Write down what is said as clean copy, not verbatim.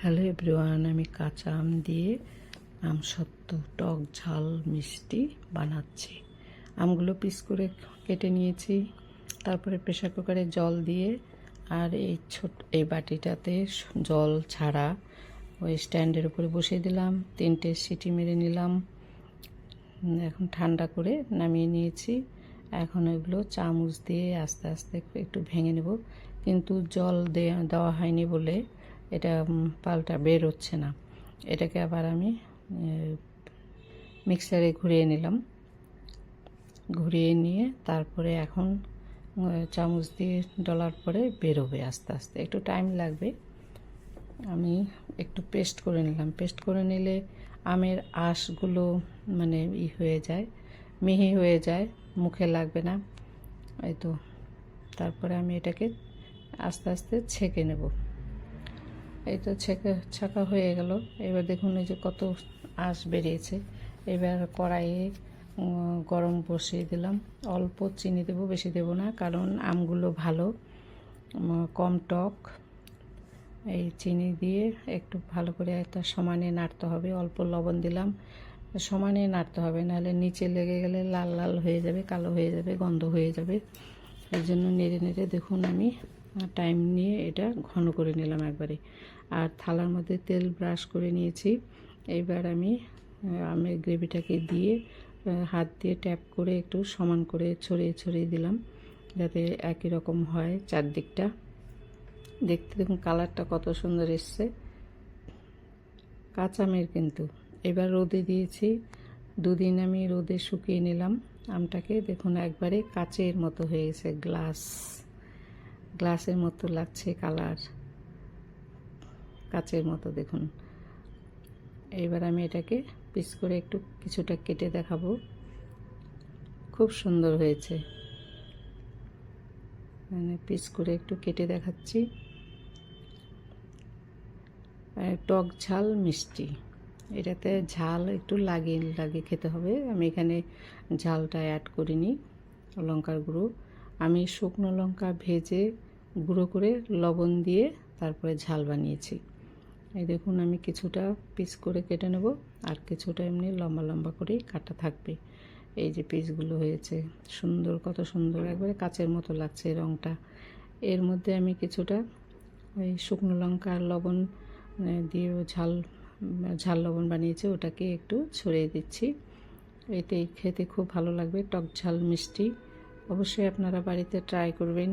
Hello everyone, আমি কাঁচা আম দিয়ে আমসত্ত্ব টক ঝাল মিষ্টি বানাচ্ছি। আমগুলো পিস করে কেটে নিয়েছি, তারপরে প্রেসার কুকারে জল দিয়ে আর এই বাটিটাতে জল ছাড়া ওই স্ট্যান্ডের উপরে বসিয়ে দিলাম। 3টে সিটি মেরে নিলাম। এখন ঠান্ডা করে নামিয়ে নিয়েছি। এখন ওইগুলো চামচ দিয়ে আস্তে আস্তে একটু ভেঙে নেব, কিন্তু জল দেওয়া হয়নি বলে এটা পালটা বের হচ্ছে না। এটাকে আবার আমি মিক্সারে ঘুরিয়ে নিলাম। ঘুরিয়ে নিয়ে তারপরে এখন চামচ দিয়ে ডলার পরে বেরোবে আস্তে আস্তে, একটু টাইম লাগবে। আমি একটু পেস্ট করে নিলাম। পেস্ট করে নিলে আমের আঁশগুলো মানে হয়ে যায়, মিহি হয়ে যায়, মুখে লাগবে না। এই তো, তারপরে আমি এটাকে আস্তে আস্তে ছেঁকে নেব। এই তো ছাঁকা হয়ে গেল। এবার দেখুন এই যে কত আঁশ বেরিয়েছে। এবার কড়াইয়ে গরম বসিয়ে দিলাম। অল্প চিনি দেবো, বেশি দেবো না, কারণ আমগুলো ভালো কম টক। এই চিনি দিয়ে একটু ভালো করে একটা সমানে নাড়তে হবে। অল্প লবণ দিলাম, সমানে নাড়তে হবে, নাহলে নিচে লেগে গেলে লাল লাল হয়ে যাবে, কালো হয়ে যাবে, গন্ধ হয়ে যাবে। এই জন্য নেড়ে নেড়ে দেখুন আমি টাইম নিয়ে এটা ঘন করে নিলাম একবারে। আর থালার মধ্যে তেল ব্রাশ করে নিয়েছি। এইবার আমি আমের গ্রেভিটাকে দিয়ে হাত দিয়ে ট্যাপ করে একটু সমান করে ছড়িয়ে ছড়িয়ে দিলাম, যাতে একই রকম হয় চারদিকটা। দেখতে দেখুন কালারটা কত সুন্দর এসছে, কাঁচা আমের কিন্তু। এবার রোদে দিয়েছি, দুদিন আমি রোদে শুকিয়ে নিলাম আমটাকে। দেখুন একবারে কাচের মতো হয়ে গেছে, গ্লাসের মতো লাগছে কালার, কাচের মতো দেখুন। এবার আমি এটাকে পিস করে একটু কিছুটা কেটে দেখাবো। খুব সুন্দর হয়েছে, মানে পিস করে একটু কেটে দেখাচ্ছি। টক ঝাল মিষ্টি, এটাতে ঝাল একটু লাগিয়ে খেতে হবে। আমি এখানে ঝালটা অ্যাড করিনি, লঙ্কার গুঁড়ো। আমি শুকনো লঙ্কা ভেজে গুঁড়ো করে লবণ দিয়ে তারপরে ঝাল বানিয়েছি। এই দেখুন আমি কিছুটা পিস করে কেটে নেব, আর কিছুটা এমনি লম্বা লম্বা করেই কাটা থাকবে। এই যে পিসগুলো হয়েছে সুন্দর, কত সুন্দর, একবারে কাচের মতো লাগছে রঙটা। এর মধ্যে আমি কিছুটা ওই শুকনো লঙ্কা আর লবণ দিয়ে ঝাল লবণ বানিয়েছি, ওটাকে একটু ছড়িয়ে দিচ্ছি। এতে খেতে খুব ভালো লাগবে, টক ঝাল মিষ্টি। অবশ্যই আপনারা বাড়িতে ট্রাই করবেন।